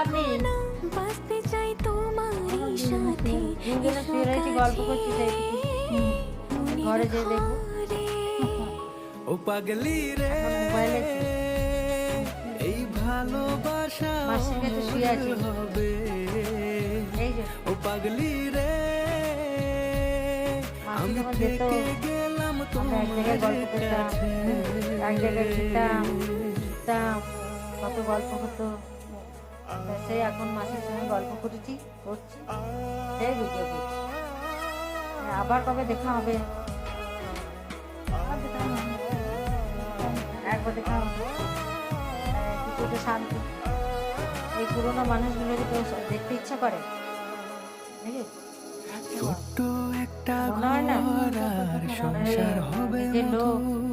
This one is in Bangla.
লাভ নেই। বাঁচতে চাই তোমারই সাথে, দুজনে শুয়ে রয়েছি, গল্প করছি, সেই ঘরে যেয়ে দেখবো। ও পাগলি রে, এখন মোবাইলে এই ভালোবাসা মাসির কাছে শুয়ে আছি। হবে। এই যে ও পাগলি রে, মাসি আমি যখন যেত, থেকে গেলাম আমরা এক জায়গায় গল্প তোমার করতাম, কাছে। এক জায়গায় খেতাম, উঠতাম, কত গল্প হতো। সেই এখন মাসির সঙ্গে গল্প করছি, সেই ভিডিও করছি। আবার কবে দেখা হবে? আর দেখা হবে না। একবার দেখা হবে, কিছুটা শান্তি। এই পুরোনো মানুষগুলোকে তো দেখতে ইচ্ছা করে, নাকি? ছোট্ট একটা মনে হয় না? ঘর আর সংসার হবে নিজের লোক, মধুর।